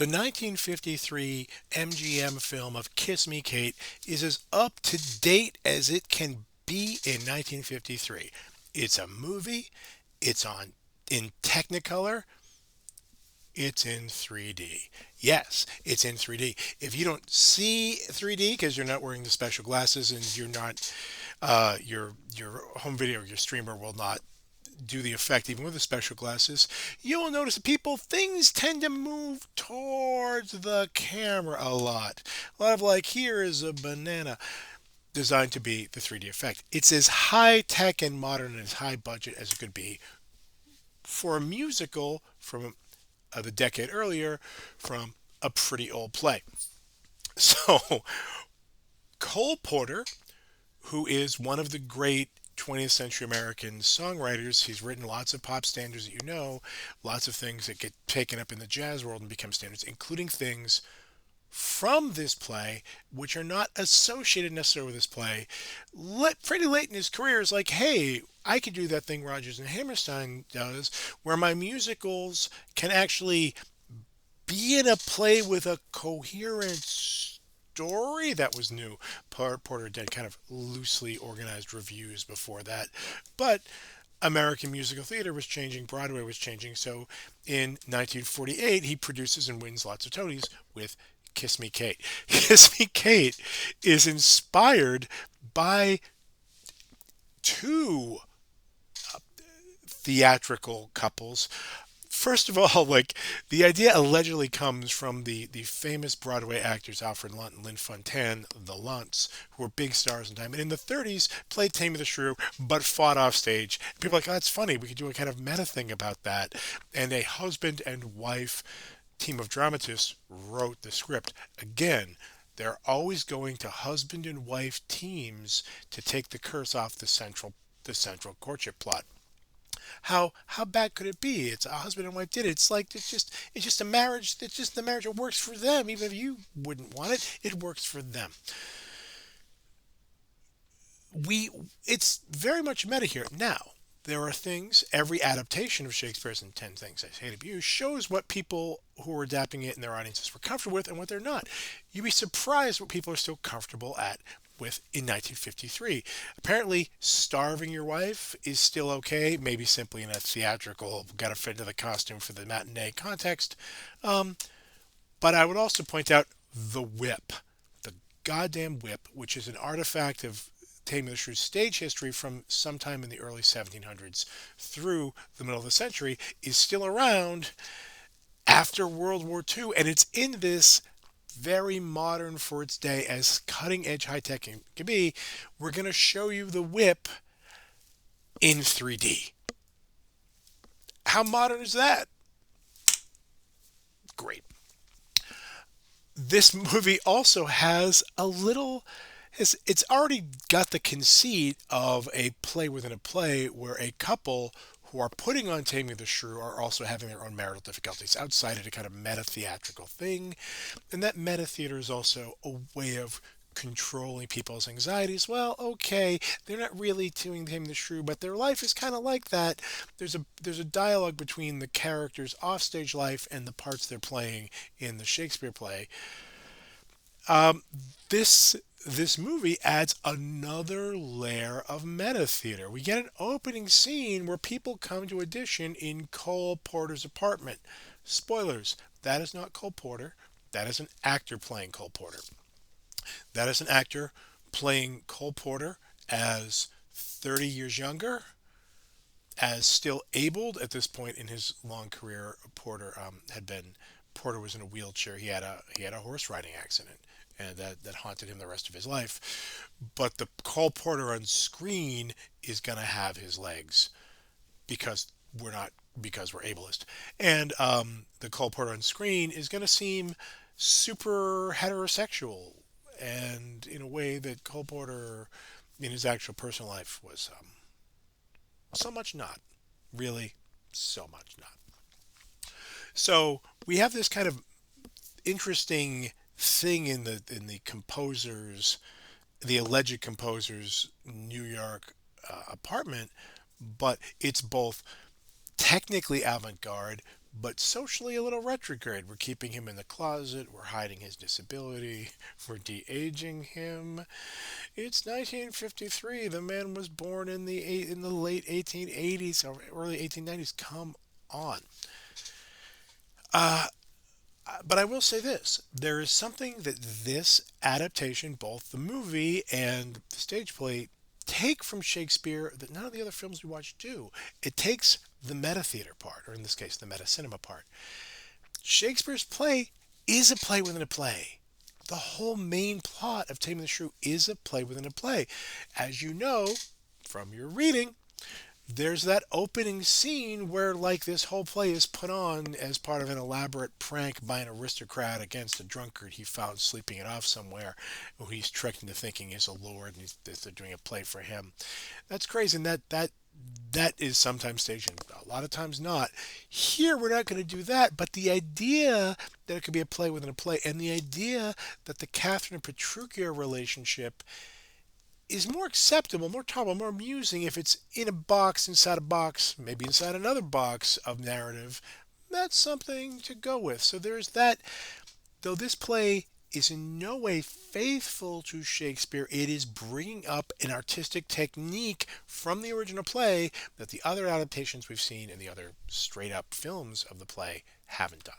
The 1953 MGM film of Kiss Me Kate is as up to date as it can be in 1953. It's a movie, it's on in Technicolor, it's in 3D. Yes, it's in 3D. If you don't see 3D because you're not wearing the special glasses and you're not your home video, your streamer will not do the effect even with the special glasses, you will notice that things tend to move towards the camera a lot. A lot of like, here is a banana designed to be the 3D effect. It's as high tech and modern and as high budget as it could be for a musical from the decade earlier from a pretty old play. So, Cole Porter, who is one of the great 20th century American songwriters. He's written lots of pop standards that you know, lots of things that get taken up in the jazz world and become standards, including things from this play which are not associated necessarily with this play. Pretty late in his career is like, hey, I could do that thing Rodgers and Hammerstein does, where my musicals can actually be in a play with a coherent story. That was new. Porter did kind of loosely organized reviews before that, but American musical theater was changing, Broadway was changing. So in 1948, he produces and wins lots of Tonys with Kiss Me Kate. Kiss Me Kate is inspired by two theatrical couples. First of all, like the idea allegedly comes from the famous Broadway actors Alfred Lunt and Lynn Fontanne, the Lunts, who were big stars in time, and in the 30s played Tammy the Shrew, but fought off stage. People are like, oh, that's funny. We could do a kind of meta thing about that. And a husband and wife team of dramatists wrote the script. Again, they're always going to husband and wife teams to take the curse off the central courtship plot. How bad could it be? It's a husband and wife did it. It's just a marriage. It's just the marriage. It works for them, even if you wouldn't want it. It works for them. We it's very much meta here. Now there are things. Every adaptation of Shakespeare's and 10 Things I Hate of You shows what people who are adapting it and their audiences were comfortable with and what they're not. You'd be surprised what people are still comfortable with in 1953. Apparently, starving your wife is still okay, maybe simply in a theatrical, got to fit into the costume for the matinee context. Um, but I would also point out the whip, the goddamn whip, which is an artifact of Taming the Shrew's stage history from sometime in the early 1700s through the middle of the century, is still around after World War II, and it's in this very modern for its day, as cutting edge high tech can be. We're going to show you the whip in 3D. How modern is that? Great. This movie also has a little. It's already got the conceit of a play within a play where a couple who are putting on Taming the Shrew are also having their own marital difficulties outside of a kind of meta theatrical thing. And that meta theater is also a way of controlling people's anxieties. Well, okay, they're not really doing Taming the Shrew, but their life is kind of like that. There's a dialogue between the characters' offstage life and the parts they're playing in the Shakespeare play. Um, this movie adds another layer of meta theater. We get an opening scene where people come to audition in Cole Porter's apartment. Spoilers, that is not Cole Porter. That is an actor playing Cole Porter. That is an actor playing Cole Porter as 30 years younger, as still abled at this point in his long career. Porter was in a wheelchair. He had a horse riding accident, and that haunted him the rest of his life. But the Cole Porter on screen is gonna have his legs because we're ableist, and the Cole Porter on screen is gonna seem super heterosexual, and in a way that Cole Porter in his actual personal life was so much not. Really, so much not. So we have this kind of interesting thing in the composer's, the alleged composer's New York apartment, but it's both technically avant-garde, but socially a little retrograde. We're keeping him in the closet, we're hiding his disability, we're de-aging him. It's 1953. The man was born in the late 1880s or early 1890s. Come on. Uh, but I will say this: there is something that this adaptation, both the movie and the stage play, take from Shakespeare that none of the other films we watch do. It takes the meta theater part, or in this case, the meta cinema part. Shakespeare's play is a play within a play. The whole main plot of Taming the Shrew is a play within a play. As you know from your reading, there's that opening scene where like this whole play is put on as part of an elaborate prank by an aristocrat against a drunkard he found sleeping it off somewhere, who he's tricked into thinking is a lord, and they're doing a play for him. That's crazy, and that is sometimes staged, a lot of times not. Here we're not going to do that, but the idea that it could be a play within a play, and the idea that the Catherine and Petruchio relationship is more acceptable, more tolerable, more amusing if it's in a box, maybe inside another box of narrative. That's something to go with. So there's that. Though this play is in no way faithful to Shakespeare, it is bringing up an artistic technique from the original play that the other adaptations we've seen and the other straight up films of the play haven't done.